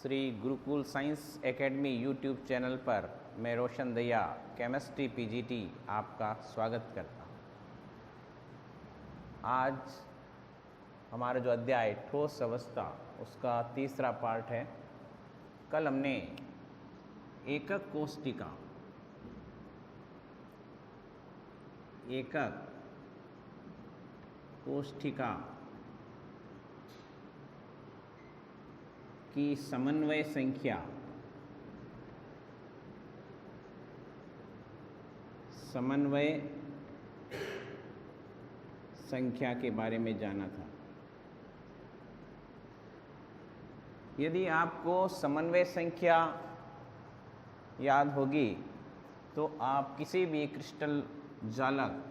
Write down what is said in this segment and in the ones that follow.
Shri Gurukul science academy YouTube channel पर मैं रोशन दया chemistry PGT आपका स्वागत करता हूँ। आज हमारा जो अध्याय ठोस अवस्था उसका तीसरा पार्ट है। कल हमने एकक कोष्ठिका की समन्वय संख्या के बारे में जाना था। यदि आपको समन्वय संख्या याद होगी तो आप किसी भी क्रिस्टल जालक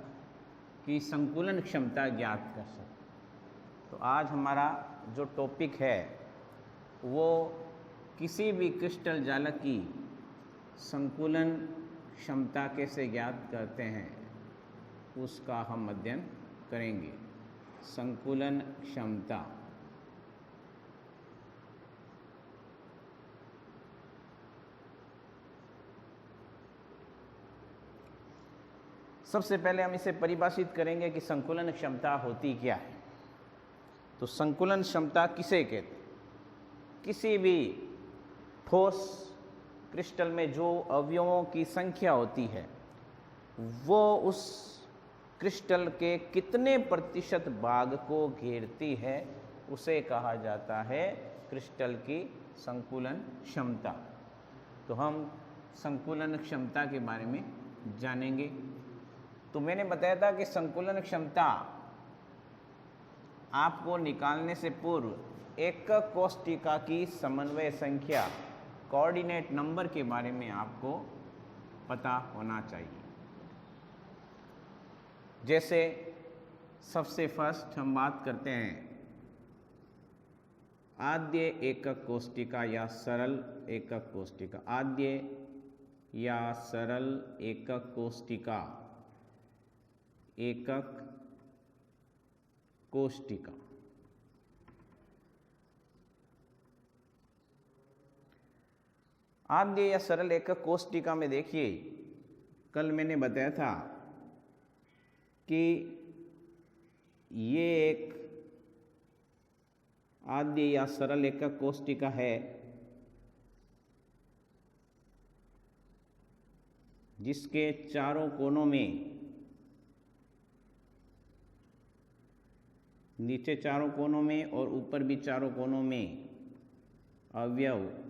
की संकुलन क्षमता ज्ञात कर सकते। तो आज हमारा जो टॉपिक है वो किसी भी क्रिस्टल जालक की संकुलन क्षमता कैसे ज्ञात करते हैं उसका हम अध्ययन करेंगे। संकुलन क्षमता सबसे पहले हम इसे परिभाषित करेंगे कि संकुलन क्षमता होती क्या है। तो संकुलन क्षमता किसे कहते हैं? किसी भी ठोस क्रिस्टल में जो अवयवों की संख्या होती है वो उस क्रिस्टल के कितने प्रतिशत भाग को घेरती है उसे कहा जाता है क्रिस्टल की संकुलन क्षमता। तो हम संकुलन क्षमता के बारे में जानेंगे। तो मैंने बताया था कि संकुलन क्षमता आपको निकालने से पूर्व एकक कोष्ठिका की समन्वय संख्या कोऑर्डिनेट नंबर के बारे में आपको पता होना चाहिए। जैसे सबसे फर्स्ट हम बात करते हैं आद्य एकक कोष्ठिका या सरल एकक कोष्ठिका। आद्य या सरल एकक कोष्ठिका, एकक कोष्ठिका। आद्य या सरल एकक कोष्ठिका में देखिए, कल मैंने बताया था कि ये एक आद्य या सरल एकक कोष्ठिका है जिसके चारों कोनों में, नीचे चारों कोनों में और ऊपर भी चारों कोनों में अवयव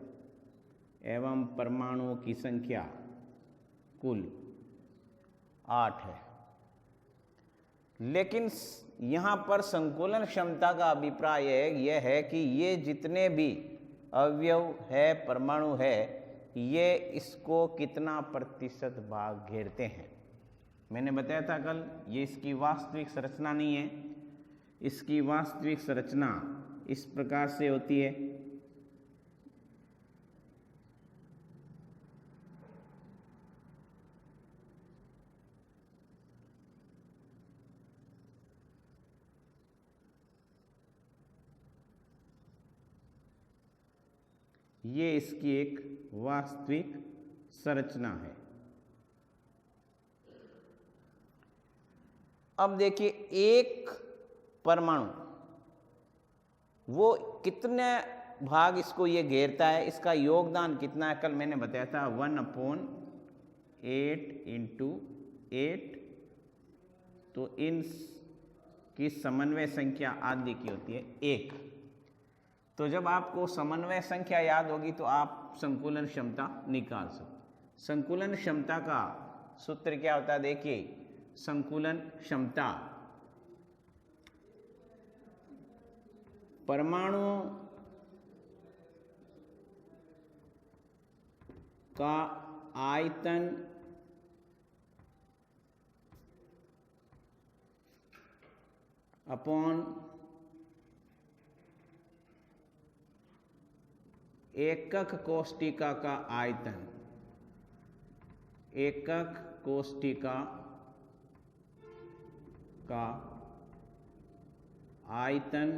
एवं परमाणुओं की संख्या कुल 8 है। लेकिन यहाँ पर संकुलन क्षमता का अभिप्राय यह है कि ये जितने भी अवयव है, परमाणु है, ये इसको कितना प्रतिशत भाग घेरते हैं। मैंने बताया था कल, ये इसकी वास्तविक संरचना नहीं है। इसकी वास्तविक संरचना इस प्रकार से होती है। ये इसकी एक वास्तविक संरचना है। अब देखिए, एक परमाणु वो कितने भाग इसको ये घेरता है, इसका योगदान कितना है, कल मैंने बताया था 1/8 × 8। तो इन की समन्वय संख्या आदि की होती है 1। तो जब आपको समन्वय संख्या याद होगी तो आप संकुलन क्षमता निकाल सकते। संकुलन क्षमता का सूत्र क्या होता है? देखिए, संकुलन क्षमता परमाणुओं का आयतन अपॉन एकक कोष्ठिका का आयतन। एकक कोष्ठिका का आयतन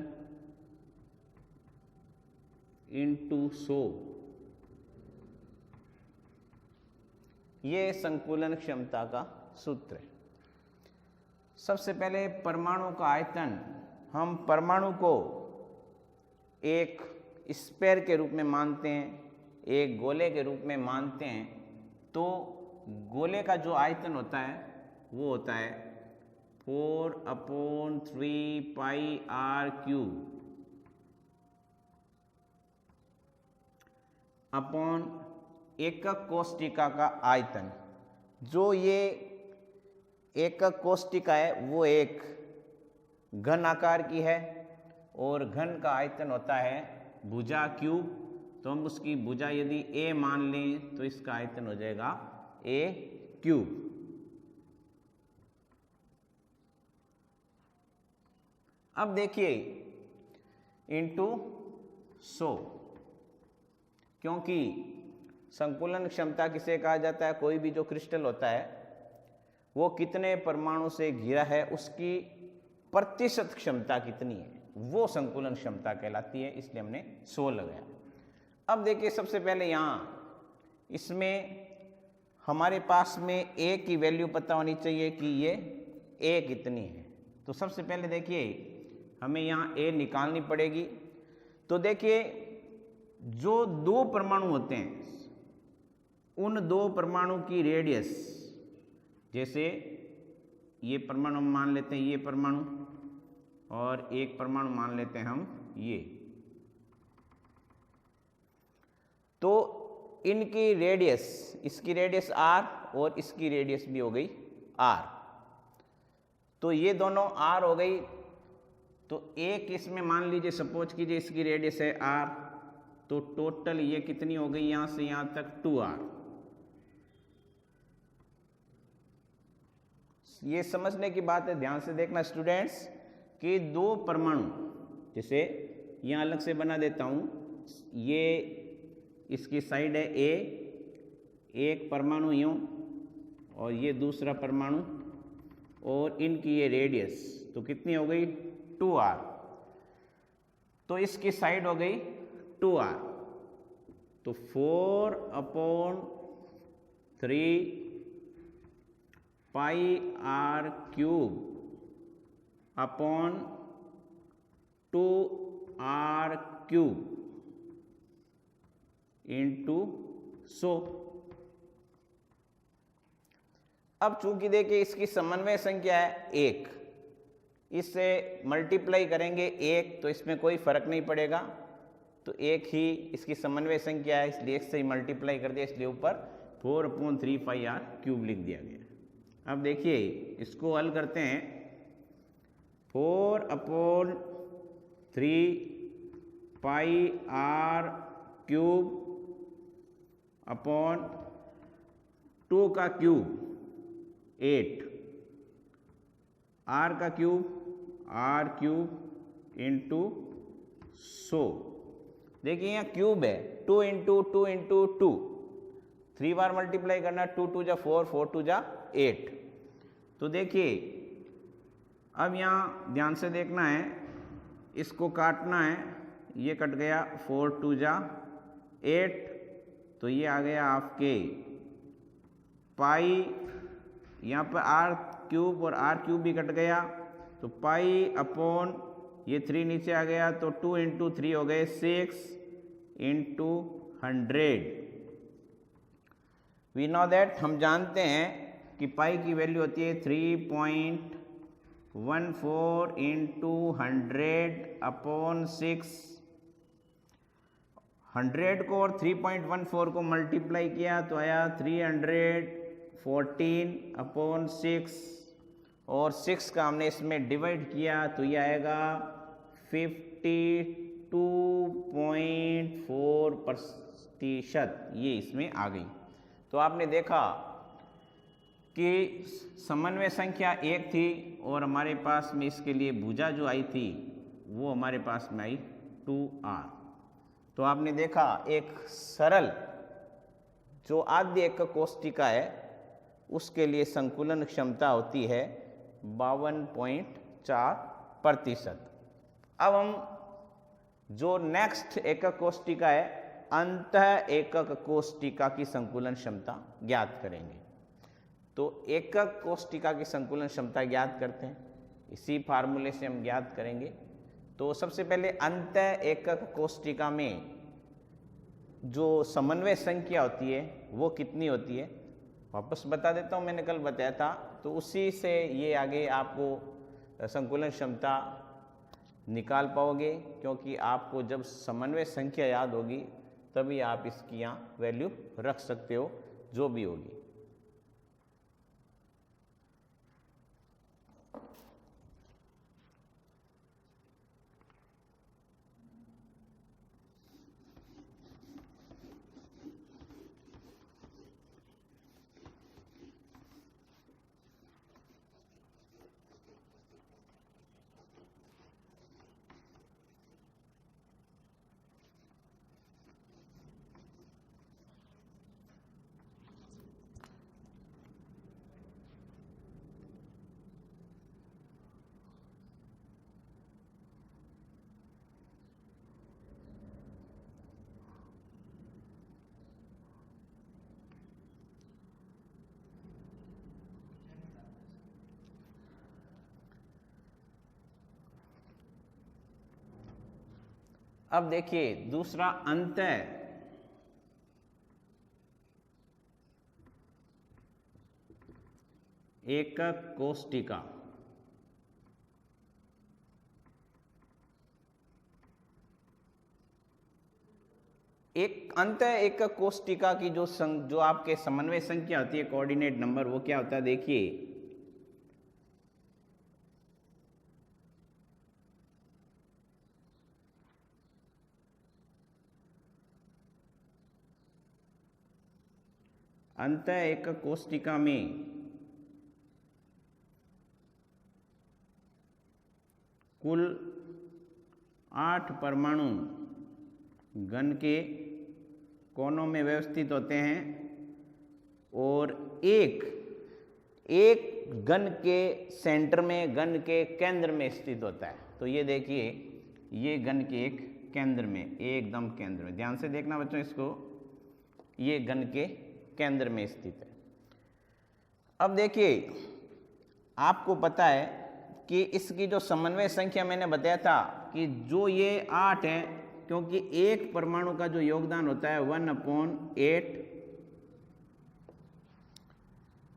इंटू 100, ये संकुलन क्षमता का सूत्र है। सबसे पहले परमाणु का आयतन, हम परमाणु को एक स्फीयर के रूप में मानते हैं, एक गोले के रूप में मानते हैं। तो गोले का जो आयतन होता है वो होता है 4/3 पाई r क्यूब अपॉन एकक कोष्टिका का आयतन। जो ये एकक कोष्टिका है वो एक घन आकार की है और घन का आयतन होता है भुजा क्यूब। तो हम उसकी भुजा यदि a मान लें तो इसका आयतन हो जाएगा a क्यूब। अब देखिए इंटू 100, क्योंकि संकुलन क्षमता किसे कहा जाता है, कोई भी जो क्रिस्टल होता है वो कितने परमाणु से घिरा है उसकी प्रतिशत क्षमता कितनी है, वो संकुलन क्षमता कहलाती है, इसलिए हमने 100 लगाया। अब देखिए सबसे पहले यहाँ इसमें हमारे पास में a की वैल्यू पता होनी चाहिए कि ये a कितनी है। तो सबसे पहले देखिए हमें यहाँ a निकालनी पड़ेगी। तो देखिए जो दो परमाणु होते हैं उन दो परमाणु की रेडियस, जैसे ये परमाणु हम मान लेते हैं ये परमाणु और एक परमाणु मान लेते हैं हम ये, तो इनकी रेडियस, इसकी रेडियस r और इसकी रेडियस भी हो गई r। तो ये दोनों r हो गई। तो एक इसमें मान लीजिए सपोज कीजिए इसकी रेडियस है r, तो टोटल ये कितनी हो गई यहां से यहां तक 2r। ये समझने की बात है, ध्यान से देखना स्टूडेंट्स कि दो परमाणु, जैसे यहां अलग से बना देता हूं, ये इसकी साइड है A, एक परमाणु यूं और ये दूसरा परमाणु और इनकी ये रेडियस, तो कितनी हो गई 2r। तो इसकी साइड हो गई 2r, तो 4/3 पाई r cube upon 2r cube into 100। अब चूंकि देखिए इसकी समन्वय संख्या है 1, इससे मल्टीप्लाई करेंगे 1 तो इसमें कोई फर्क नहीं पड़ेगा, तो 1 ही इसकी समन्वय संख्या है, इसलिए 1 से ही मल्टीप्लाई कर दिया, इसलिए ऊपर 4/3 पाई r क्यूब लिख दिया गया। अब देखिए इसको हल करते हैं, 4/3 पाई r क्यूब अपॉन 2 का क्यूब 8, r का क्यूब r क्यूब इंटू 100। देखिए यहाँ क्यूब है, 2 इंटू 2 इंटू 2, 3 बार मल्टीप्लाई करना, 2 2 जा 4, 4 2 जा 8। तो देखिए अब यहाँ ध्यान से देखना है, इसको काटना है, ये कट गया, 4 2 जा 8, तो ये आ गया आपके पाई, यहाँ पर r क्यूब और r क्यूब भी कट गया, तो पाई अपॉन ये 3 नीचे आ गया, तो 2 इंटू 3 हो गए 6 इंटू 100। वी नो दैट, हम जानते हैं कि पाई की वैल्यू होती है 3.14 इंटू 100 अपॉन 6। 100 को और 3.14 को मल्टीप्लाई किया तो आया 314 अपॉन 6 और 6 का हमने इसमें डिवाइड किया तो ये आएगा 52.4%, ये इसमें आ गई। तो आपने देखा कि समन्वय संख्या 1 थी और हमारे पास में इसके लिए भुजा जो आई थी वो हमारे पास में आई 2r। तो आपने देखा एक सरल जो आद्य एकक कोष्टिका है उसके लिए संकुलन क्षमता होती है 52.4%। अब हम जो नेक्स्ट एकक कोष्टिका है अंतः एकक कोष्टिका की संकुलन क्षमता ज्ञात करेंगे। तो एकक कोष्टिका की संकुलन क्षमता ज्ञात करते हैं, इसी फार्मूले से हम ज्ञात करेंगे। तो सबसे पहले अंतः एकक कोष्टिका में जो समन्वय संख्या होती है वो कितनी होती है, वापस बता देता हूँ, मैंने कल बताया था। तो उसी से ये आगे आपको संकुलन क्षमता निकाल पाओगे, क्योंकि आपको जब समन्वय संख्या याद होगी तभी आप इसकी यहाँ वैल्यू रख सकते हो जो भी होगी। अब देखिए दूसरा अंतः एकक कोष्टिका। एक अंतः एकक कोष्टिका की जो आपके समन्वय संख्या होती है, कोऑर्डिनेट नंबर, वो क्या होता है देखिए। अंतः एकक कोष्टिका में कुल 8 परमाणु घन के कोनों में व्यवस्थित होते हैं और एक घन के सेंटर में, घन के केंद्र में स्थित होता है। तो ये देखिए, ये घन के एक केंद्र में, एकदम केंद्र में, ध्यान से देखना बच्चों इसको, ये घन के केंद्र में स्थित है। अब देखिए आपको पता है कि इसकी जो समन्वय संख्या मैंने बताया था कि जो ये 8 है, क्योंकि एक परमाणु का जो योगदान होता है 1/8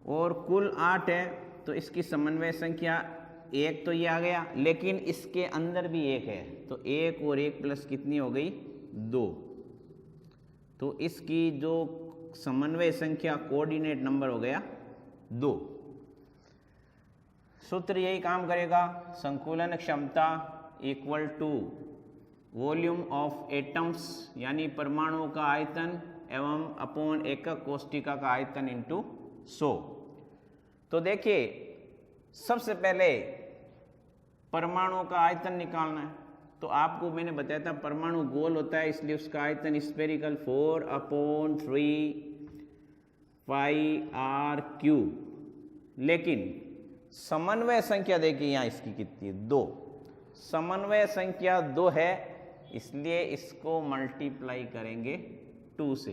और कुल 8 है, तो इसकी समन्वय संख्या 1 तो ये आ गया, लेकिन इसके अंदर भी 1 है, तो 1 और 1 प्लस कितनी हो गई 2। तो इसकी जो समन्वय संख्या कोऑर्डिनेट नंबर हो गया 2। सूत्र यही काम करेगा, संकुलन क्षमता equal to volume of atoms यानी परमाणुओं का आयतन एवं अपॉन एकक कोष्टिका का आयतन इंटू 100। तो देखिए सबसे पहले परमाणुओं का आयतन निकालना है। तो आपको मैंने बताया था परमाणु गोल होता है, इसलिए उसका आयतन स्फेरिकल 4/3 πr³। लेकिन समन्वय संख्या देखिए यहाँ इसकी कितनी है 2, समन्वय संख्या 2 है, इसलिए इसको मल्टीप्लाई करेंगे 2 से।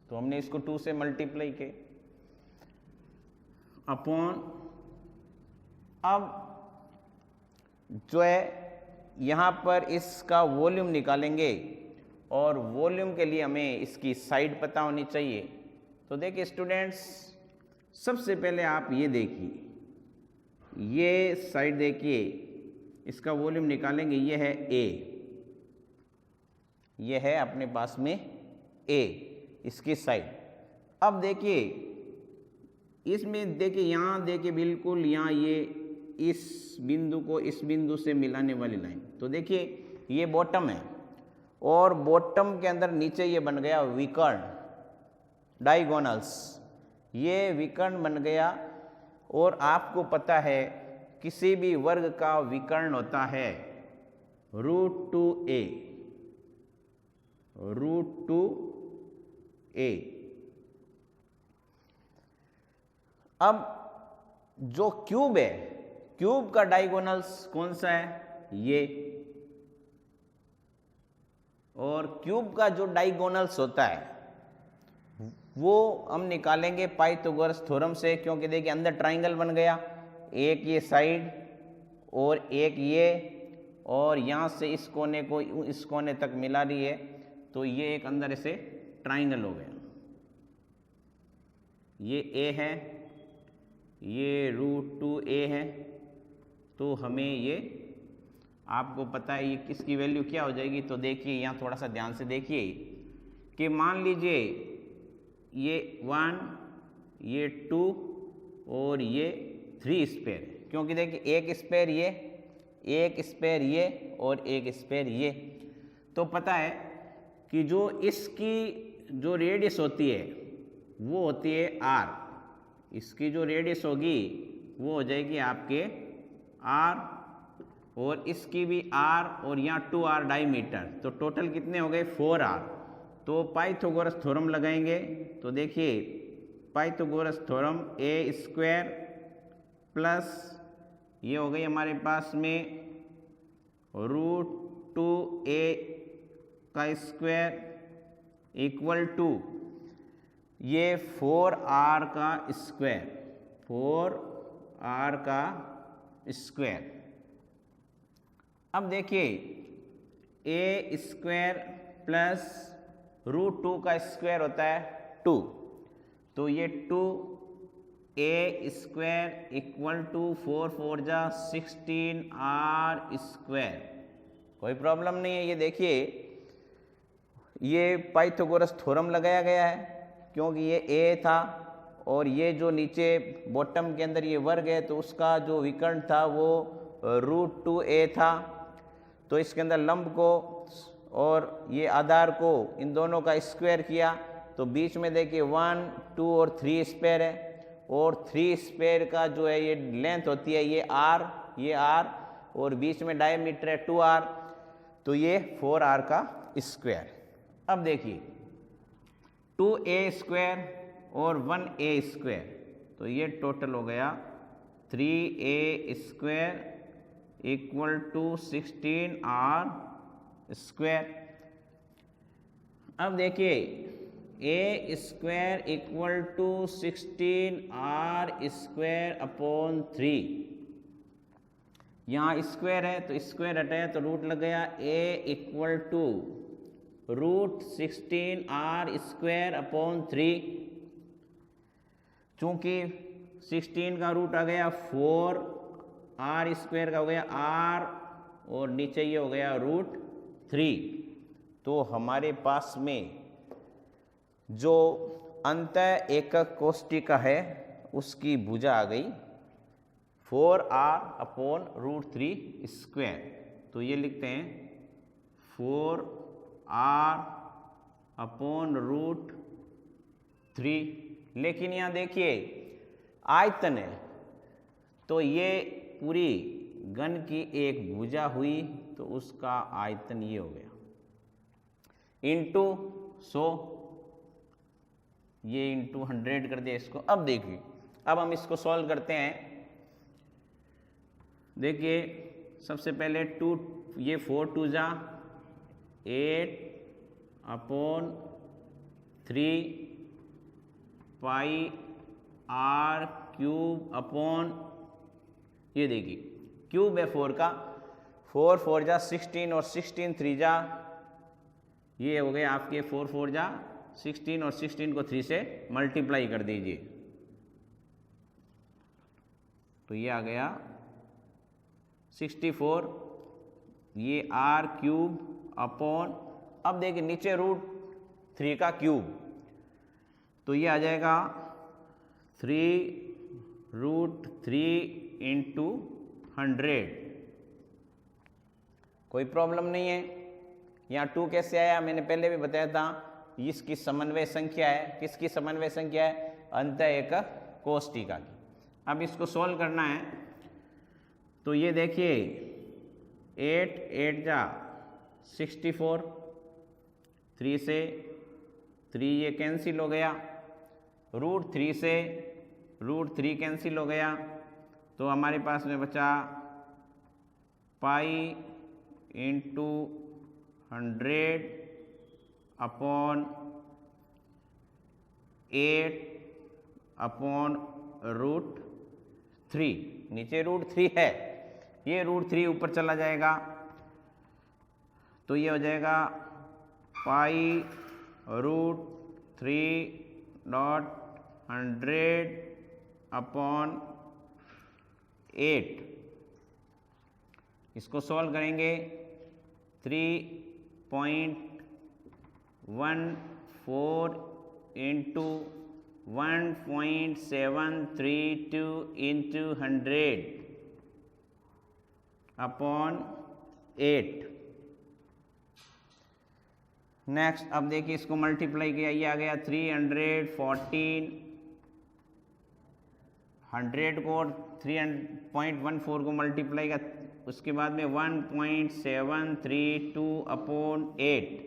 तो हमने इसको 2 से मल्टीप्लाई किया अपॉन, अब जो है यहाँ पर इसका वॉल्यूम निकालेंगे और वॉल्यूम के लिए हमें इसकी साइड पता होनी चाहिए। तो देखिए स्टूडेंट्स, सबसे पहले आप ये देखिए, ये साइड देखिए, इसका वॉल्यूम निकालेंगे, ये है A, ये है अपने पास में A, इसकी साइड। अब देखिए इसमें देखिए, यहाँ देखिए बिल्कुल यहाँ ये इस बिंदु को इस बिंदु से मिलाने वाली लाइन। तो देखिए ये बॉटम है और बॉटम के अंदर नीचे ये बन गया विकर्ण, डायगोनल्स, ये विकर्ण बन गया। और आपको पता है किसी भी वर्ग का विकर्ण होता है √2a, √2a। अब जो क्यूब है, क्यूब का डायगोनल्स कौन सा है, ये, और क्यूब का जो डायगोनल्स होता है वो हम निकालेंगे पाइथागोरस थ्योरम से, क्योंकि देखिए अंदर ट्राइंगल बन गया, एक ये साइड और एक ये, और यहाँ से इस कोने को इस कोने तक मिला रही है, तो ये एक अंदर ऐसे ट्राइंगल हो गया। ये ए है, ये √2a है, तो हमें ये आपको पता है ये किसकी वैल्यू क्या हो जाएगी। तो देखिए यहाँ थोड़ा सा ध्यान से देखिए कि मान लीजिए ये 1, ये 2 और ये 3 स्पेयर, क्योंकि देखिए एक स्पेयर ये, एक स्पेयर ये और एक स्पेयर ये। तो पता है कि जो इसकी जो रेडियस होती है वो होती है r, इसकी जो रेडियस होगी वो हो जाएगी आपके r, और इसकी भी r, और यहाँ 2r डायमीटर, तो टोटल कितने हो गए 4r। तो पाइथागोरस थ्योरम लगाएंगे, तो देखिए पाइथागोरस थ्योरम a² प्लस ये हो गई हमारे पास में √2a का स्क्वायर इक्वल टू ये 4r का स्क्वायर, 4r का स्क्वायर। अब देखिए a² प्लस √2 का स्क्वायर होता है 2, तो ये 2a² इक्वल टू 4 4 जा 16r²। कोई प्रॉब्लम नहीं है। ये देखिए ये पाइथागोरस थ्योरम लगाया गया है, क्योंकि ये a था और ये जो नीचे बॉटम के अंदर ये वर्ग है, तो उसका जो विकर्ण था वो √2a था। तो इसके अंदर लंब को और ये आधार को इन दोनों का स्क्वायर किया, तो बीच में देखिए 1, 2 और 3 स्पेयर है, और 3 स्पेयर का जो है ये लेंथ होती है ये r, ये r, और बीच में डायमीटर है 2r, तो ये 4r का स्क्वायर। अब देखिए 2a² और 1a², तो ये टोटल हो गया 3a² इक्वल टू 16r²। अब देखिए a² इक्वल टू 16r²/3, यहाँ स्क्वायर है तो स्क्वायर हटाया तो रूट लग गया, a इक्वल टू √16r²/3। चूंकि 16 का रूट आ गया 4, r² का हो गया r, और नीचे ये हो गया √3। तो हमारे पास में जो अंतः एकक कोष्टिका है उसकी भुजा आ गई 4r/√3²। तो ये लिखते हैं 4r/√3। लेकिन यहाँ देखिए आयतन है, तो ये पूरी घन की एक भुजा हुई, तो उसका आयतन ये हो गया इंटू 100, ये इंटू 100 कर दिया इसको। अब देखिए अब हम इसको सॉल्व करते हैं। देखिए सबसे पहले 2, ये 4 2 जा 8/3 πr³ ये देखिए क्यूब है 4 का, 4 4 जा 16 और 16 3 जा, ये हो गए आपके 4 4 जा 16 और 16 को 3 से मल्टीप्लाई कर दीजिए, तो ये आ गया 64, ये r³/। अब देखिए नीचे √3 का क्यूब, तो ये आ जाएगा 3√3 इंटू 100। कोई प्रॉब्लम नहीं है। यहाँ 2 कैसे आया, मैंने पहले भी बताया था, इसकी समन्वय संख्या है। किसकी समन्वय संख्या है? अंतः एकक कोष्टिका की। अब इसको सॉल्व करना है, तो ये देखिए 8 8 जा 64, 3 से 3 ये कैंसिल हो गया, √3 से √3 कैंसिल हो गया, तो हमारे पास में बचा π इंटू 100 अपॉन 8 अपॉन √3। नीचे √3 है, ये √3 ऊपर चला जाएगा तो ये हो जाएगा पाई √3.100 अपॉन 8। इसको सॉल्व करेंगे 3.14 इंटू 1.732 इंटू 100 अपॉन 8। नेक्स्ट अब देखिए इसको मल्टीप्लाई किया, ये आ गया 314, 100 को 3.14 को मल्टीप्लाई किया, उसके बाद में 1.732 अपॉन 8।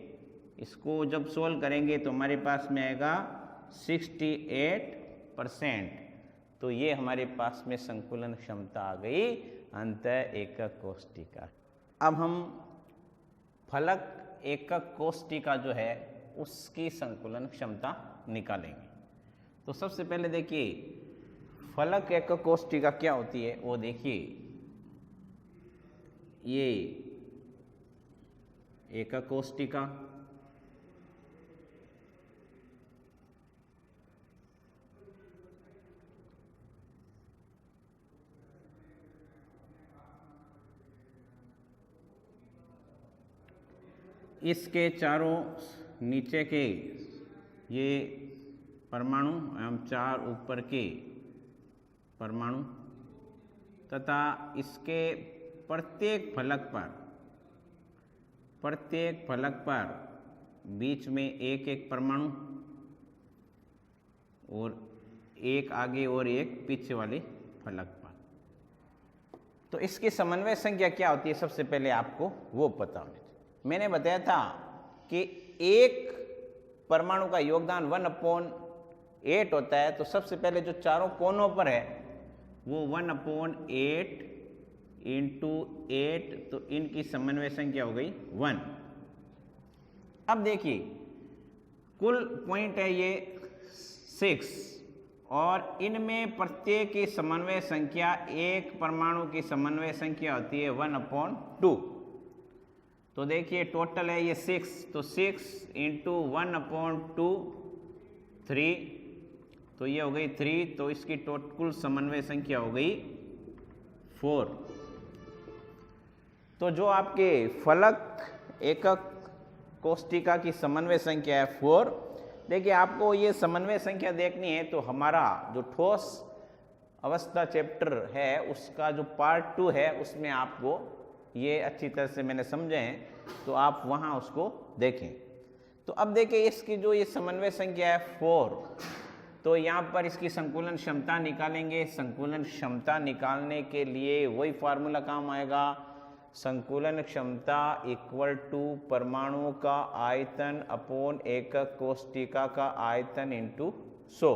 इसको जब सोल्व करेंगे तो हमारे पास में आएगा 68%। तो ये हमारे पास में संकुलन क्षमता आ गई अंतः एकक कोष्टिका। अब हम फलक एकक कोष्टिका जो है उसकी संकुलन क्षमता निकालेंगे। तो सबसे पहले देखिए फलक एकक कोष्टिका क्या होती है वो देखिए। ये एकक कोष्टिका, इसके चारों नीचे के ये परमाणु एवं 4 ऊपर के परमाणु तथा इसके प्रत्येक फलक पर बीच में एक एक परमाणु और एक आगे और एक पीछे वाले फलक पर। तो इसकी समन्वय संख्या क्या होती है सबसे पहले आपको वो पता होना चाहिए। मैंने बताया था कि एक परमाणु का योगदान 1/8 होता है। तो सबसे पहले जो चारों कोनों पर है वो 1/8 इंटू 8, तो इनकी समन्वय संख्या हो गई 1। अब देखिए कुल पॉइंट है ये 6 और इनमें प्रत्येक की समन्वय संख्या, एक परमाणु की समन्वय संख्या होती है 1/2। तो देखिए टोटल है ये 6, तो 6 इंटू 1/2 3, तो ये हो गई 3। तो इसकी कुल समन्वय संख्या हो गई 4। तो जो आपके फलक एकक कोष्टिका की समन्वय संख्या है 4। देखिए आपको ये समन्वय संख्या देखनी है तो हमारा जो ठोस अवस्था चैप्टर है उसका जो पार्ट 2 है उसमें आपको ये अच्छी तरह से मैंने समझे हैं, तो आप वहाँ उसको देखें। तो अब देखिए इसकी जो ये समन्वय संख्या है 4, तो यहाँ पर इसकी संकुलन क्षमता निकालेंगे। संकुलन क्षमता निकालने के लिए वही फार्मूला काम आएगा, संकुलन क्षमता इक्वल टू परमाणु का आयतन अपॉन एकक कोष्टिका का आयतन इंटू 100।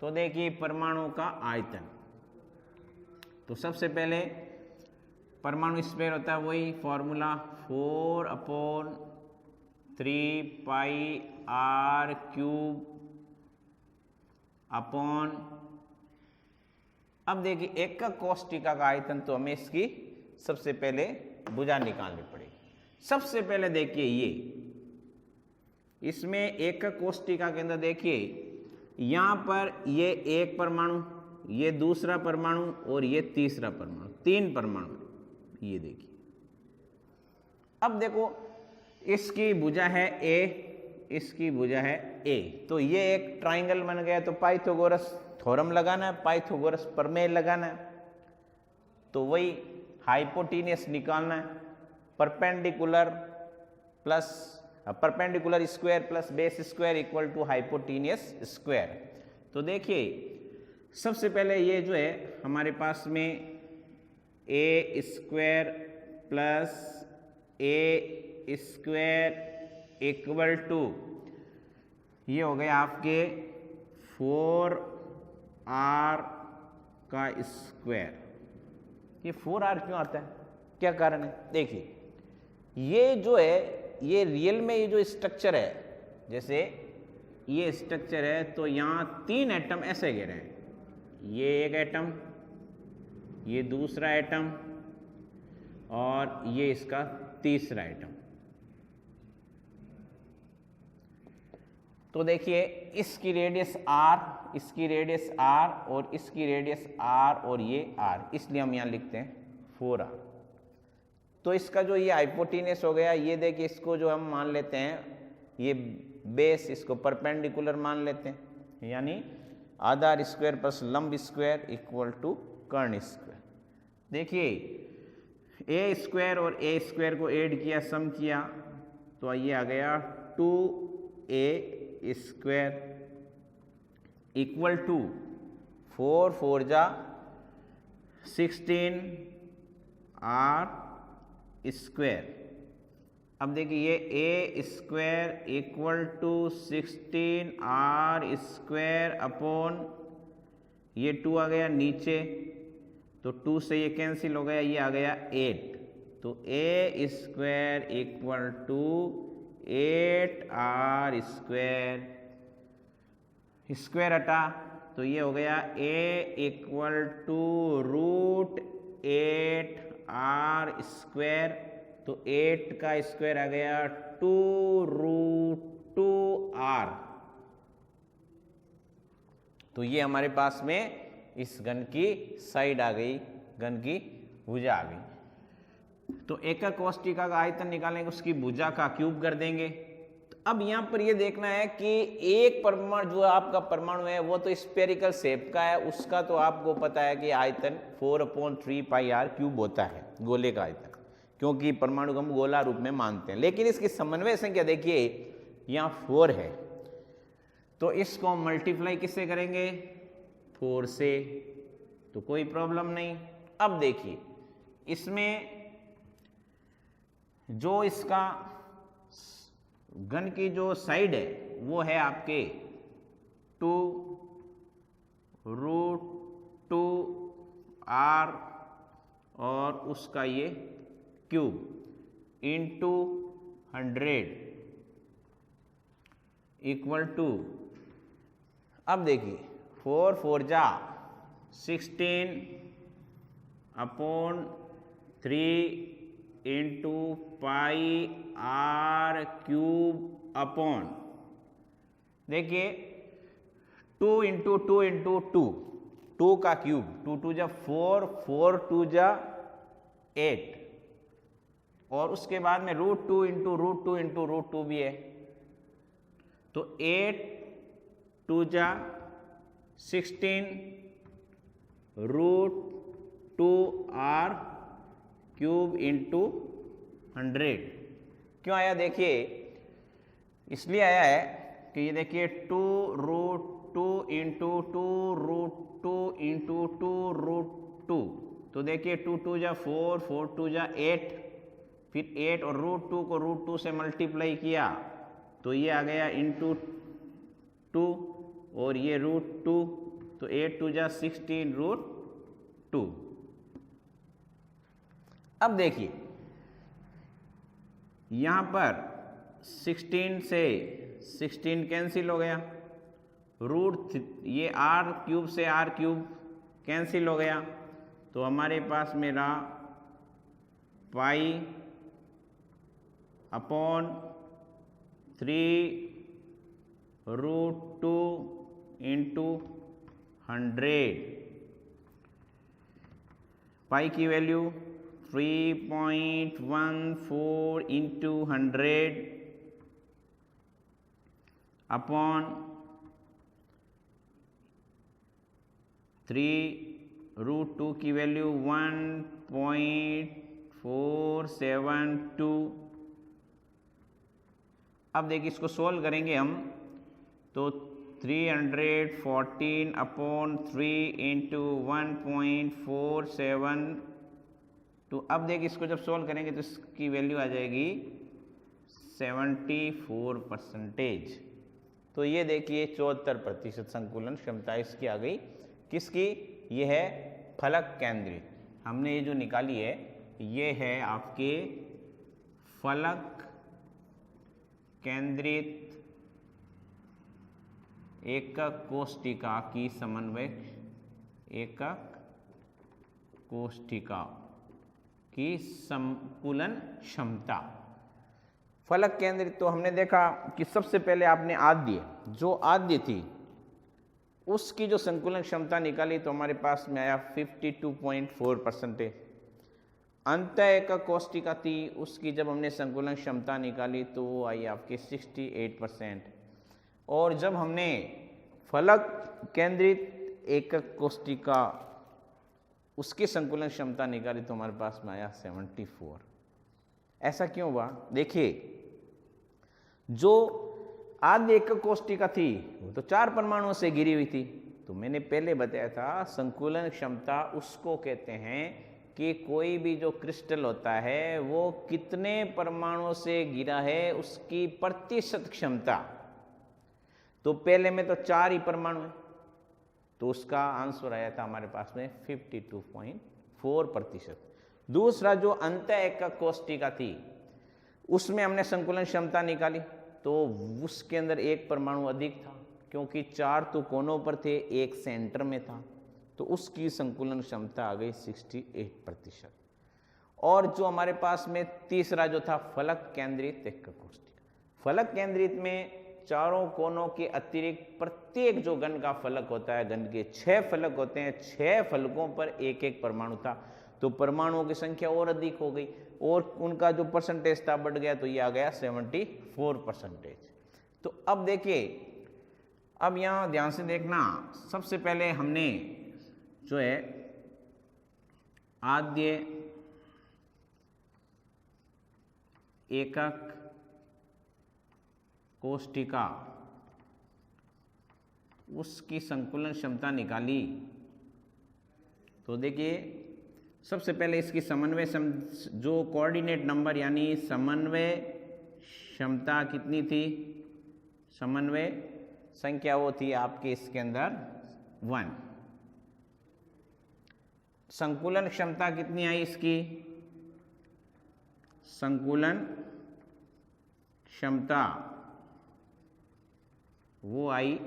तो देखिए परमाणु का आयतन, तो सबसे पहले परमाणु स्क्वायर होता है वही फॉर्मूला 4/3 पाई r³ अपॉन। अब देखिए एकक कोष्टिका का आयतन, तो हमें इसकी सबसे पहले भुजा निकालनी पड़ेगी। सबसे पहले देखिए ये इसमें एकक कोष्टिका के अंदर देखिए यहाँ पर ये एक परमाणु, ये दूसरा परमाणु और ये तीसरा परमाणु, 3 परमाणु। ये देखिए अब देखो इसकी भुजा है a, इसकी भुजा है a, तो ये एक ट्राइंगल बन गया। तो पाइथागोरस थ्योरम लगाना है, पाइथागोरस प्रमेय लगाना है। तो वही हाइपोटेन्यूस निकालना है, perpendicular square plus base square equal to hypotenuse square. तो देखिए सबसे पहले ये जो है हमारे पास में a² plus a² equal to ये हो गया आपके 4r का स्क्वायर। ये 4r क्यों आता है, क्या कारण है? देखिए ये जो है ये रियल में ये जो स्ट्रक्चर है, जैसे ये स्ट्रक्चर है तो यहाँ 3 एटम ऐसे गिरे हैं, ये एक एटम, ये दूसरा एटम और ये इसका तीसरा एटम। तो देखिए इसकी रेडियस r, इसकी रेडियस r और इसकी रेडियस r और ये r, इसलिए हम यहाँ लिखते हैं 4r। तो इसका जो ये हाइपोटेनस हो गया, ये देखिए इसको जो हम मान लेते हैं ये बेस, इसको परपेंडिकुलर मान लेते हैं, यानी आधार स्क्वायर प्लस लंब स्क्वायर इक्वल टू कर्ण स्क्वायर। देखिए ए स्क्वायर और ए स्क्वायर को ऐड किया, सम किया, तो ये आ गया 2a स्क्वायर इक्वल टू 4 4 जा 16 r स्क्वायर। अब देखिए ये a square equal to 16 r square upon ये 2 आ गया नीचे, तो 2 से ये कैंसिल हो गया, ये आ गया 8, तो a square equal to 8r square, square हटा तो ये हो गया a equal to root 8r square, तो 8 का स्क्वायर आ गया 2 रूट 2r। तो ये हमारे पास में इस घन की साइड आ गई, घन की भुजा आ गई। तो एकक कोष्टिका का आयतन निकालेंगे, उसकी भुजा का क्यूब कर देंगे। तो अब यहाँ पर ये देखना है कि एक परमाणु जो आपका परमाणु है वो तो स्फेरिकल शेप का है, उसका तो आपको पता है कि आयतन 4/3 पाई r क्यूब होता है, गोले का आयतन, क्योंकि परमाणु को हम गोला रूप में मानते हैं। लेकिन इसकी समन्वय संख्या देखिए यहाँ 4 है, तो इसको हम मल्टीप्लाई किससे करेंगे, 4 से, तो कोई प्रॉब्लम नहीं। अब देखिए इसमें जो इसका घन की जो साइड है वो है आपके 2 रूट 2r और उसका ये क्यूब इंटू 100 इक्वल टू, अब देखिए 4 4 जा 16 upon 3 into pi r cube upon, देखिए 2 इंटू 2 इंटू 2, 2 का क्यूब, 2 2 जा 4, 4 2 जा 8, और उसके बाद में root 2 into root 2 into root 2 भी है, तो 8 2 जा 16 रूट 2r क्यूब इंटू 100। क्यों आया, देखिए इसलिए आया है कि ये देखिए 2 root 2 into 2 root 2 into 2 root 2, तो देखिए 2 2 जा 4, 4 2 जा 8, फिर 8 और रूट 2 को रूट 2 से मल्टीप्लाई किया तो ये आ गया इंटू 2 और ये रूट 2, तो 8 2 जा 16 रूट 2। अब देखिए यहां पर 16 से 16 कैंसिल हो गया, रूट ये r क्यूब से r क्यूब कैंसिल हो गया, तो हमारे पास मेरा पाई अपॉन 3 रूट 2 इंटू 100, पाई की वैल्यू 3.14 इंटू 100 अपॉन 3 रूट 2 की वैल्यू 1.472। अब देखिए इसको सोल्व करेंगे हम, तो 314 अपॉन 3 इंटू 1.47, तो अब देखिए इसको जब सोल्व करेंगे तो इसकी वैल्यू आ जाएगी 74%। तो ये देखिए 74% संकुलन क्षमता इसकी आ गई। किसकी? ये है फलक केंद्रित। हमने ये जो निकाली है ये है आपके फलक केंद्रित एकक कोष्ठिका की समन्वय एकक कोष्ठिका की संकुलन क्षमता। फलक केंद्रित तो हमने देखा कि सबसे पहले आपने जो आद्य थी उसकी जो संकुलन क्षमता निकाली तो हमारे पास में आया 52.4%। अंत एकक कोष्ठिका थी उसकी जब हमने संकुलन क्षमता निकाली तो वो आई आपकी 68%। और जब हमने फलक केंद्रित एकक कोष्ठिका उसकी संकुलन क्षमता निकाली तो हमारे पास में आया 74। ऐसा क्यों हुआ? देखिए, जो आद्य एकक कोष्ठिका थी वो तो 4 परमाणुओं से घिरी हुई थी। तो मैंने पहले बताया था संकुलन क्षमता उसको कहते हैं कि कोई भी जो क्रिस्टल होता है वो कितने परमाणुओं से घिरा है उसकी प्रतिशत क्षमता। तो पहले में तो 4 ही परमाणु है तो उसका आंसर आया था हमारे पास में 52.4%। दूसरा जो अंत एकक कोष्ठिका थी उसमें हमने संकुलन क्षमता निकाली तो उसके अंदर 1 परमाणु अधिक था क्योंकि 4 तो कोनों पर थे, 1 सेंटर में था, तो उसकी संकुलन क्षमता आ गई 68%। और जो हमारे पास में तीसरा जो था फलक केंद्रित एकक कोष्ठिका, फलक केंद्रित में चारों कोनों के अतिरिक्त प्रत्येक जो घन का फलक होता है, घन के 6 फलक होते हैं, 6 फलकों पर एक एक परमाणु था, तो परमाणुओं की संख्या और अधिक हो गई और उनका जो परसेंटेज था बढ़ गया, तो ये आ गया 74%। तो अब देखिए, अब यहां ध्यान से देखना, सबसे पहले हमने जो है आद्य एकक कोष्ठिका उसकी संकुलन क्षमता निकाली। तो देखिए, सबसे पहले इसकी समन्वय जो कोऑर्डिनेट नंबर यानी समन्वय क्षमता कितनी थी, समन्वय संख्या वो थी आपके इसके अंदर 1। संकुलन क्षमता कितनी आई इसकी, संकुलन क्षमता वो आई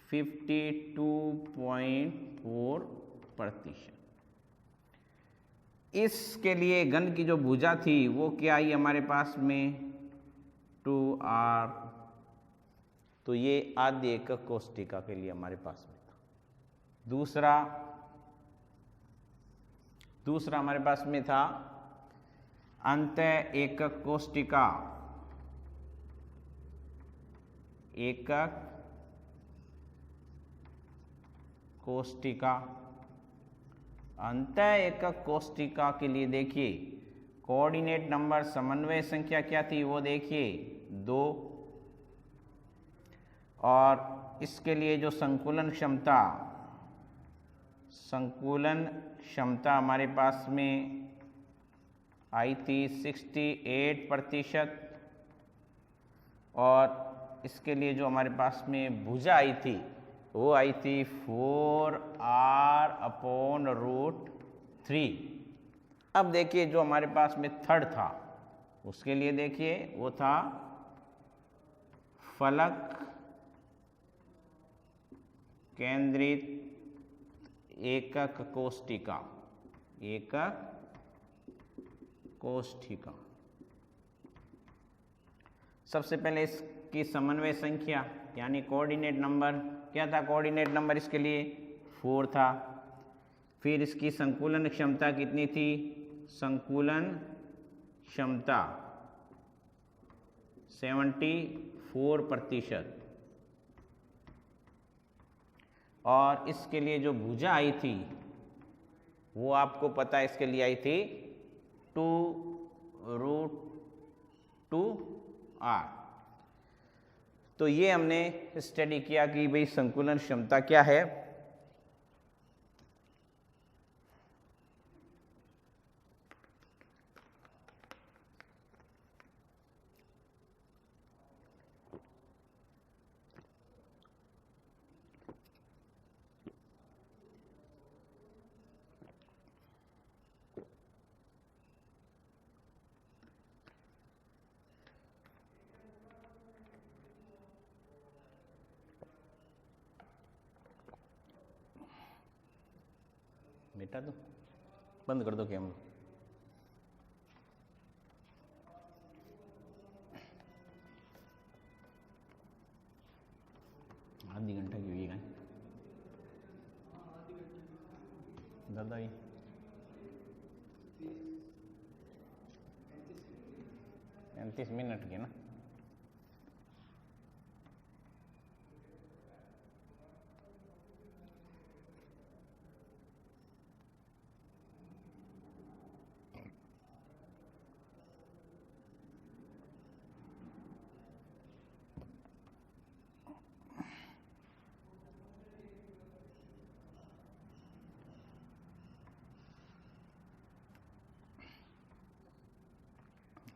52.4%। इसके लिए घन की जो भुजा थी वो क्या आई हमारे पास में 2r। तो ये आद्य एकक कोष्ठिका के लिए हमारे पास में था। दूसरा हमारे पास में था अंत एकक कोष्ठिका, एकक कोष्ठिका। अंत एकक कोष्ठिका के लिए देखिए कोऑर्डिनेट नंबर समन्वय संख्या क्या थी वो देखिए 2, और इसके लिए जो संकुलन क्षमता हमारे पास में आई थी 68%। और इसके लिए जो हमारे पास में भुजा आई थी वो आई थी 4r/√3। अब देखिए जो हमारे पास में थर्ड था उसके लिए देखिए वो था फलक केंद्रित एकक कोष्ठिका। सबसे पहले इसकी समन्वय संख्या यानी कोऑर्डिनेट नंबर क्या था, कोऑर्डिनेट नंबर इसके लिए 4 था। फिर इसकी संकुलन क्षमता कितनी थी, संकुलन क्षमता 74%। और इसके लिए जो भुजा आई थी वो आपको पता है इसके लिए आई थी 2√2r। तो ये हमने स्टडी किया कि भाई संकुलन क्षमता क्या है। बेटा तो बंद कर दो कैमरा। आधी घंटा की हुई है ज़्यादा ही 35 मिनट की ना।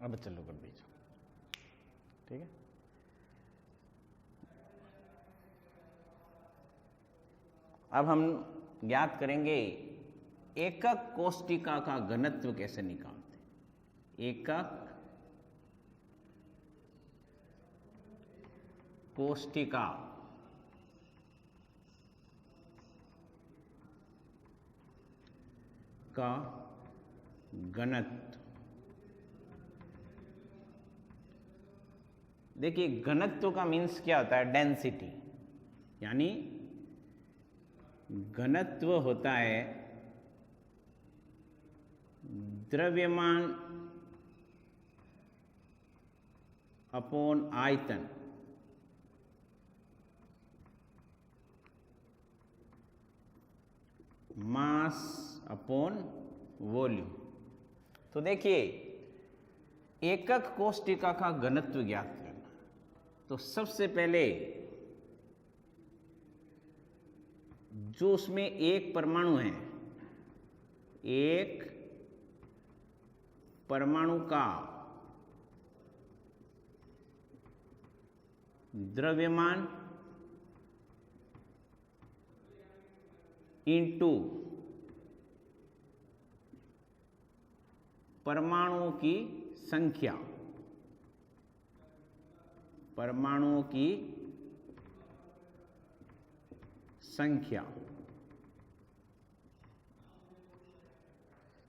अब चलो कर दीजिए, ठीक है। अब हम ज्ञात करेंगे एकक कोष्टिका का घनत्व कैसे निकालते। एकक कोष्टिका का घनत्व। देखिए घनत्व का मीन्स क्या होता है, डेंसिटी, यानी घनत्व होता है द्रव्यमान अपॉन आयतन। Mass upon volume. तो देखिए एकक कोष्टिका का घनत्व ज्ञात करना, तो सबसे पहले जो उसमें एक परमाणु है, एक परमाणु का द्रव्यमान इंटू परमाणुओं की संख्या, परमाणुओं की संख्या।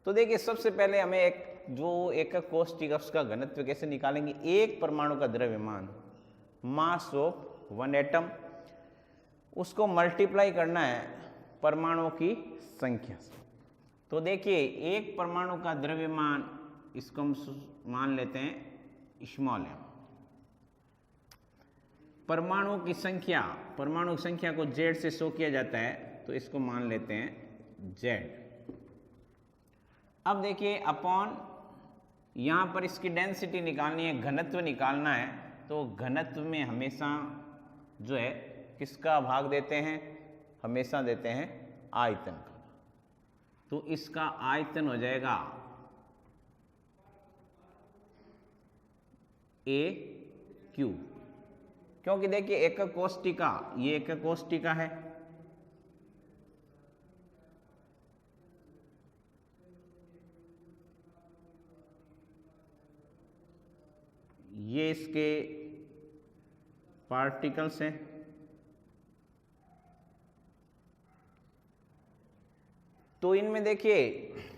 तो देखिए सबसे पहले हमें एक जो एकक कोष्टिका उसका घनत्व कैसे निकालेंगे। एक परमाणु का द्रव्यमान, मास ऑफ वन एटम, उसको मल्टीप्लाई करना है परमाणुओं की संख्या से। तो देखिए एक परमाणु का द्रव्यमान, इसको हम मान लेते हैं स्मॉल एम। परमाणु की संख्या, परमाणु की संख्या को जेड से शो किया जाता है, तो इसको मान लेते हैं जेड। अब देखिए अपॉन, यहां पर इसकी डेंसिटी निकालनी है, घनत्व निकालना है, तो घनत्व में हमेशा जो है किसका भाग देते हैं, हमेशा देते हैं आयतन का। तो इसका आयतन हो जाएगा ए क्यू, क्योंकि देखिए एकक कोष्टिका, ये एकक कोष्टिका है, ये इसके पार्टिकल्स हैं, तो इनमें देखिए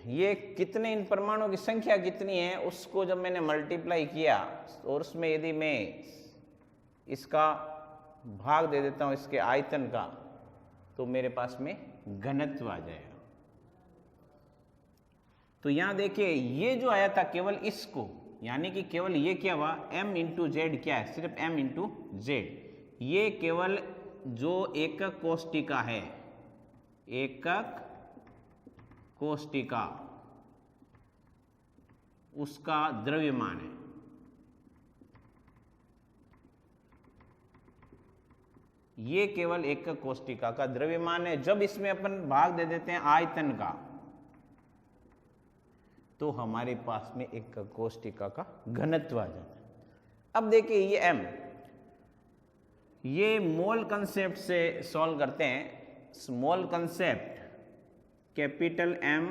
ये कितने, इन परमाणुओं की संख्या कितनी है उसको जब मैंने मल्टीप्लाई किया और उसमें यदि मैं इसका भाग दे देता हूं इसके आयतन का, तो मेरे पास में घनत्व आ जाएगा। तो यहां देखिए ये जो आया था केवल इसको, यानी कि केवल ये क्या हुआ, m इंटू जेड क्या है, सिर्फ m इंटू जेड। ये केवल जो एकक कोष्टिका है, एकक कोष्टिका, उसका द्रव्यमान है। ये केवल एकक कोष्टिका का द्रव्यमान है। जब इसमें अपन भाग दे देते हैं आयतन का, तो हमारे पास में एकक कोष्टिका का घनत्व आ जाता है। अब देखिए ये m, ये मोल कंसेप्ट से सॉल्व करते हैं। Small concept capital M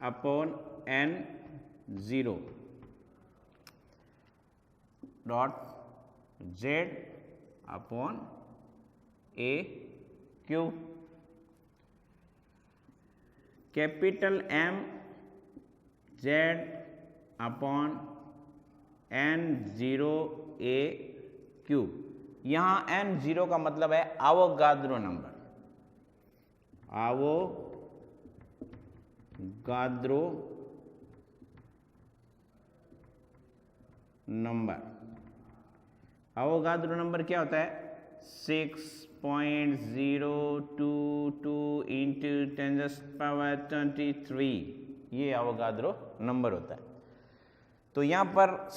upon N0 dot Z upon A Q. Capital M Z upon N0A cube. यहाँ N0 का मतलब है Avogadro number, Avogadro number. Avogadro number क्या होता है? 6.022 इंटू 10⁻23, ये आवोगाद्रो नंबर होता है। तो यहाँ पर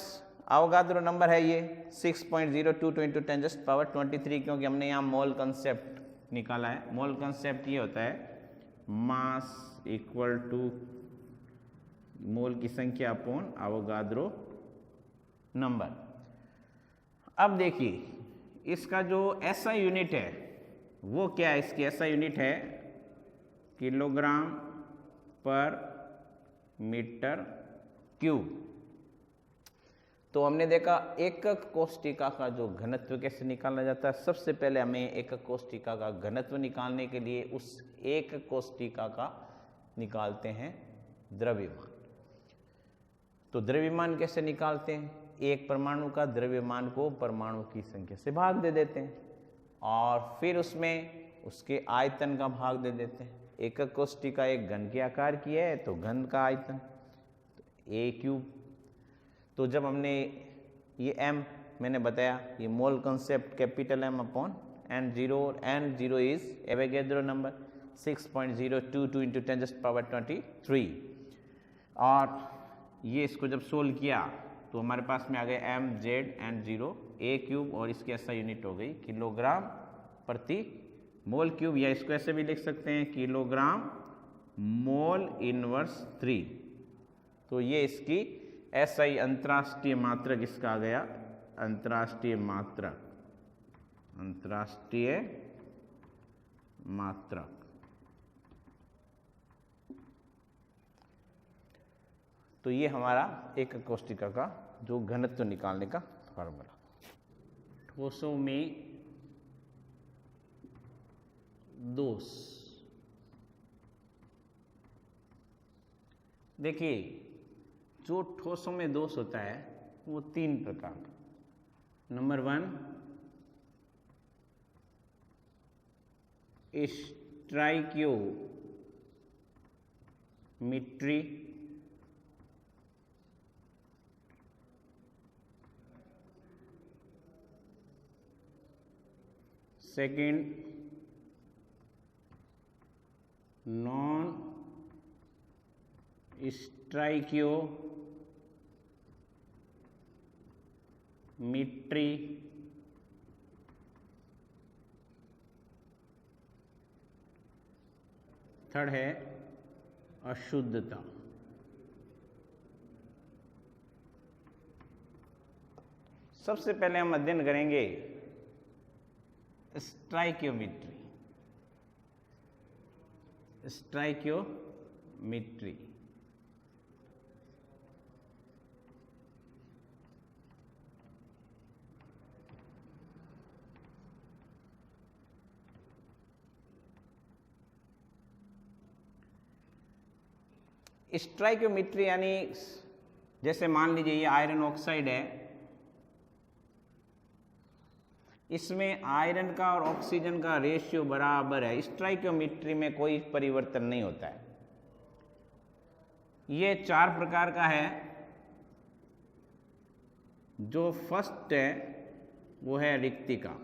आवोगाद्रो नंबर है ये 6.022 इंटू 10⁻23, क्योंकि हमने यहाँ मोल कंसेप्ट निकाला है। मोल कंसेप्ट ये होता है मास इक्वल टू मोल की संख्या अपॉन आवोगाद्रो नंबर। अब देखिए इसका जो SI यूनिट है वो क्या है? इसकी SI यूनिट है किलोग्राम पर मीटर क्यूब। तो हमने देखा एकक कोष्ठिका का जो घनत्व कैसे निकाला जाता है। सबसे पहले हमें एकक कोष्ठिका का घनत्व निकालने के लिए उस एकक कोष्ठिका का निकालते हैं द्रव्यमान। तो द्रव्यमान कैसे निकालते हैं? एक परमाणु का द्रव्यमान को परमाणु की संख्या से भाग दे देते हैं और फिर उसमें उसके आयतन का भाग दे देते हैं। एकक कोष्ठिका एक घन के आकार की है तो घन का आयतन तो A³। तो जब हमने ये M मैंने बताया, ये मोल concept capital M upon N0, और N0 is Avogadro number 6.022 into 10⁻23। और ये इसको जब सोल्व किया तो हमारे पास में आ गया mZN0A³ और इसकी SI यूनिट हो गई किलोग्राम प्रति मोल क्यूब, या इसको ऐसे भी लिख सकते हैं किलोग्राम मोल इनवर्स 3। तो ये इसकी SI अंतर्राष्ट्रीय मात्रक इसका आ गया, अंतर्राष्ट्रीय मात्रक, अंतर्राष्ट्रीय मात्रक। तो ये हमारा एकक कोष्ठिका का जो घनत्व निकालने का फॉर्मूला। ठोसों में दोष, देखिए जो ठोसों में दोष होता है वो 3 प्रकार का। Number 1 stoichiometry, second non stoichiometry, third है अशुद्धता। सबसे पहले हम अध्ययन करेंगे स्टाइकियोमेट्री। स्टाइकियोमेट्री स्टाइकियोमेट्री यानी जैसे मान लीजिए ये आयरन ऑक्साइड है, इसमें आयरन का और ऑक्सीजन का रेशियो बराबर है। स्टाइकियोमेट्री में कोई परिवर्तन नहीं होता है। ये 4 प्रकार का है। जो फर्स्ट है वो है रिक्तिका,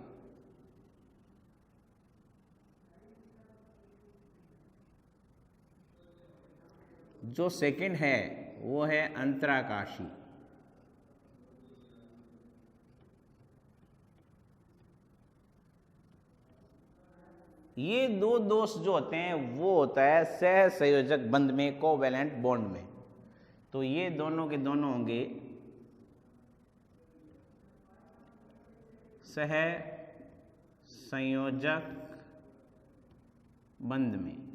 जो सेकंड है वो है अंतराकाशी, ये 2 दोष जो होते हैं वो होता है सह संयोजक बंध में, कोवैलेंट बॉन्ड में। तो ये दोनों के दोनों होंगे सह संयोजक बंध में।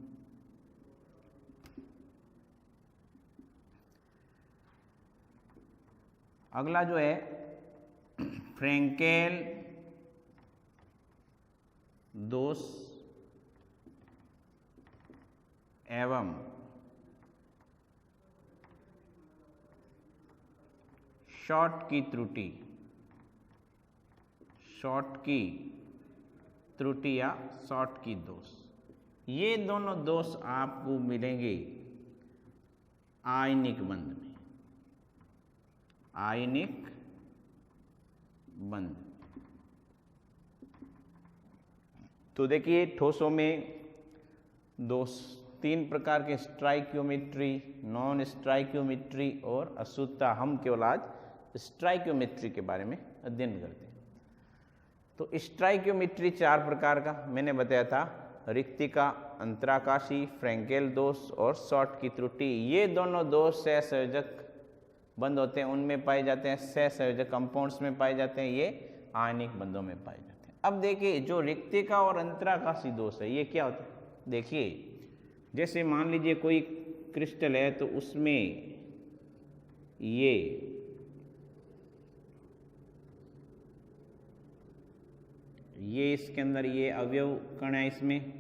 अगला जो है फ्रैंकेल दोष एवं शॉर्ट की त्रुटि, शॉर्ट की त्रुटि या शॉर्ट की दोष, ये दोनों दोष आपको मिलेंगे आयनिक बंध में, आयनिक बंध। तो देखिए ठोसों में तीन प्रकार के स्ट्राइक्योमेट्री, नॉन स्ट्राइक्योमेट्री और अशुद्धता। हम केवल आज स्ट्राइक्योमेट्री के बारे में अध्ययन करते हैं। तो स्ट्राइक्योमेट्री 4 प्रकार का मैंने बताया था, रिक्तिका, अंतराकाशी, फ्रैंकेल दोष और शॉर्ट की त्रुटि। ये दोनों दोष सहसंयोजक बंध होते हैं, उनमें पाए जाते हैं, सहसंयोजक कंपाउंड्स में पाए जाते हैं, ये आयनिक बंधों में पाए जाते हैं। अब देखिए जो रिक्तिका और अंतराकाशी दोष है ये क्या होता है। देखिए जैसे मान लीजिए कोई क्रिस्टल है तो उसमें ये इसके अंदर ये अवयव कण है, इसमें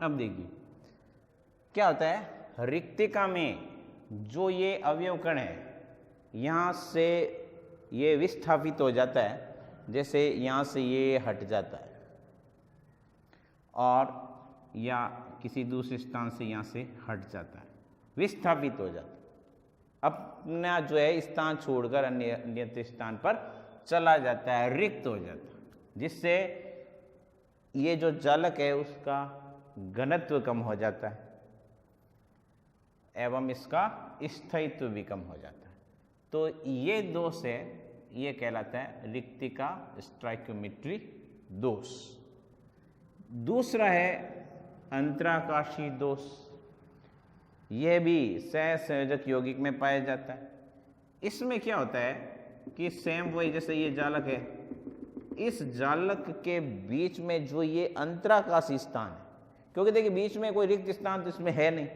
अब देखिए क्या होता है, रिक्तिका में जो ये अवयव कण है यहाँ से ये विस्थापित हो जाता है, जैसे यहाँ से ये हट जाता है और या किसी दूसरे स्थान से यहाँ से हट जाता है, विस्थापित हो जाता है, अपना जो है स्थान छोड़कर अन्य स्थान पर चला जाता है, रिक्त हो जाता है, जिससे ये जो जालक है उसका घनत्व कम हो जाता है एवं इसका स्थायित्व भी कम हो जाता है। तो ये दोष है, ये कहलाता है रिक्तिका स्ट्राइक्योमेट्री दोष। दूसरा है अंतराकाशी दोष, यह भी सहसंयोजक यौगिक में पाया जाता है। इसमें क्या होता है कि सेम वही जैसे ये जालक है, इस जालक के बीच में जो ये अंतराकाशी स्थान है, क्योंकि देखिए बीच में कोई रिक्त स्थान तो इसमें है नहीं,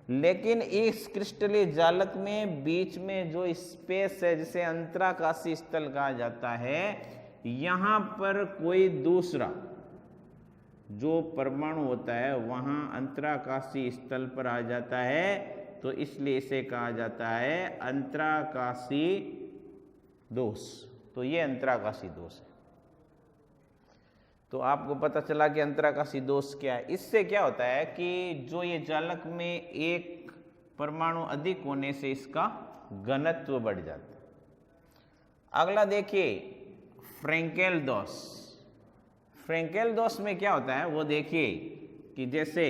लेकिन इस क्रिस्टलीय जालक में बीच में जो स्पेस है जिसे अंतराकाशी स्थल कहा जाता है, यहाँ पर कोई दूसरा जो परमाणु होता है वहाँ अंतराकाशी स्थल पर आ जाता है, तो इसलिए इसे कहा जाता है अंतराकाशी दोष। तो ये अंतराकाशी दोष है। तो आपको पता चला कि अंतराकाशी दोष क्या है। इससे क्या होता है कि जो ये जालक में एक परमाणु अधिक होने से इसका घनत्व बढ़ जाता है। अगला देखिए फ्रैंकेल दोष। फ्रैंकेल दोष में क्या होता है वो देखिए कि जैसे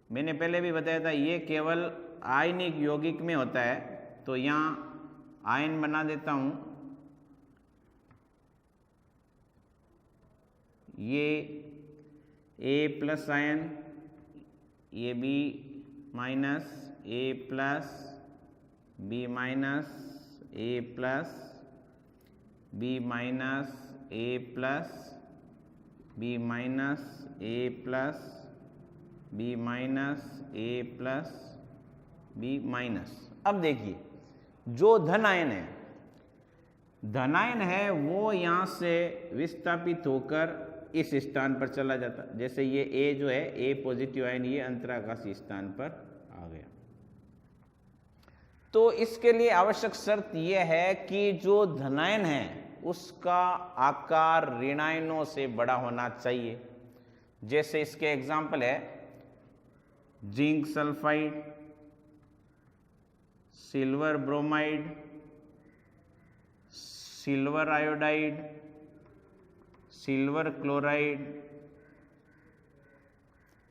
मैंने पहले भी बताया था, ये केवल आयनिक यौगिक में होता है, तो यहाँ आयन बना देता हूँ, ये A+ आयन, ये B-, A+, B-, A+, B-, A+, B-, A+, B-, A+, B-। अब देखिए जो धन आयन है, धन आयन है वो यहाँ से विस्थापित होकर इस स्थान पर चला जाता, जैसे ये A जो है A+ आयन, ये अंतराकाशी स्थान पर आ गया। तो इसके लिए आवश्यक शर्त यह है कि जो धनायन है उसका आकार ऋणायनों से बड़ा होना चाहिए। जैसे इसके एग्जाम्पल है zinc sulphide, silver bromide, silver iodide, silver chloride.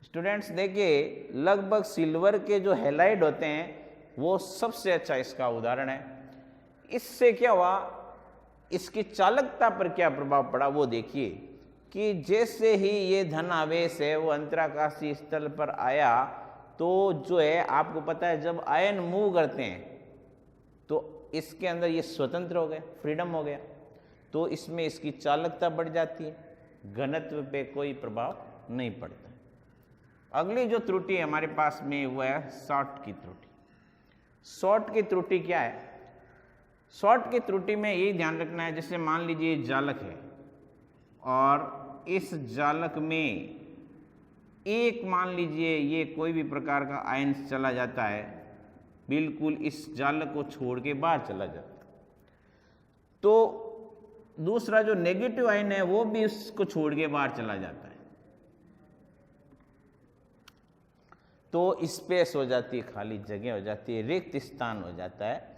Students देखिए लगभग सिल्वर के जो हैलाइड होते हैं वो सबसे अच्छा इसका उदाहरण है। इससे क्या हुआ, इसकी चालकता पर क्या प्रभाव पड़ा वो देखिए कि जैसे ही ये धन आवेश है वो अंतराकाशीय स्थल पर आया तो जो है आपको पता है जब आयन मूव करते हैं तो इसके अंदर ये स्वतंत्र हो गए, फ्रीडम हो गया, तो इसमें इसकी चालकता बढ़ जाती है, घनत्व पे कोई प्रभाव नहीं पड़ता। अगली जो त्रुटि हमारे पास में हुआ है शॉर्ट की त्रुटि। शॉर्ट की त्रुटि क्या है? शॉर्ट की त्रुटि में ये ध्यान रखना है, जैसे मान लीजिए जालक है और इस जालक में एक मान लीजिए ये कोई भी प्रकार का आयन चला जाता है, बिल्कुल इस जालक को छोड़ के बाहर चला जाता है, तो दूसरा जो नेगेटिव आयन है वो भी उसको छोड़ के बाहर चला जाता है, तो स्पेस हो जाती है, खाली जगह हो जाती है, रिक्त स्थान हो जाता है।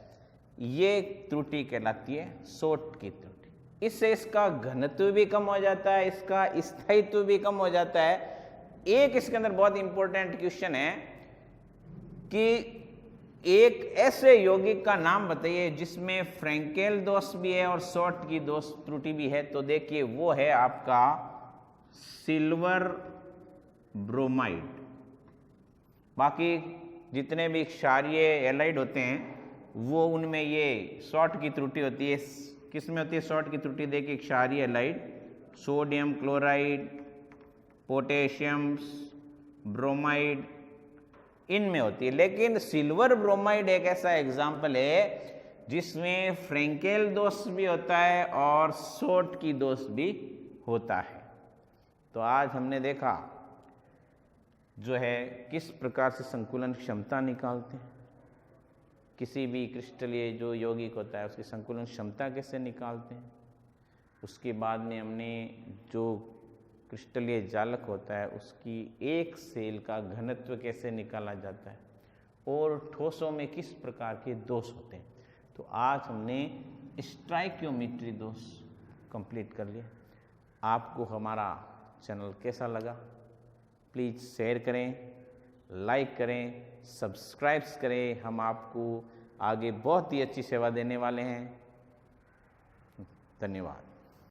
ये त्रुटि कहलाती है शॉर्ट की त्रुटि। इससे इसका घनत्व भी कम हो जाता है, इसका स्थायित्व भी कम हो जाता है। एक इसके अंदर बहुत इंपॉर्टेंट क्वेश्चन है कि एक ऐसे यौगिक का नाम बताइए जिसमें फ्रैंकेल दोष भी है और शॉर्ट की दोष त्रुटि भी है, तो देखिए वो है आपका सिल्वर ब्रोमाइड। बाकी जितने भी क्षारीय एलाइड होते हैं वो उनमें ये शॉर्ट की त्रुटि होती है। किस में होती है शॉर्ट की त्रुटि? देखिए क्षारीय allied, sodium chloride, potassium bromide, इनमें होती है। लेकिन सिल्वर ब्रोमाइड एक ऐसा एग्जाम्पल है जिसमें फ्रैंकेल दोष भी होता है और शॉर्ट की दोष भी होता है। तो आज हमने देखा जो है किस प्रकार से संकुलन क्षमता निकालते हैं, किसी भी क्रिस्टलीय जो यौगिक होता है उसकी संकुलन क्षमता कैसे निकालते हैं, उसके बाद में हमने जो क्रिस्टलीय जालक होता है उसकी एक सेल का घनत्व कैसे निकाला जाता है और ठोसों में किस प्रकार के दोष होते हैं। तो आज हमने स्टाइकियोमेट्री दोष कंप्लीट कर लिया। आपको हमारा चैनल कैसा लगा? प्लीज़ शेयर करें, लाइक करें, सब्सक्राइब करें। हम आपको आगे बहुत ही अच्छी सेवा देने वाले हैं। धन्यवाद।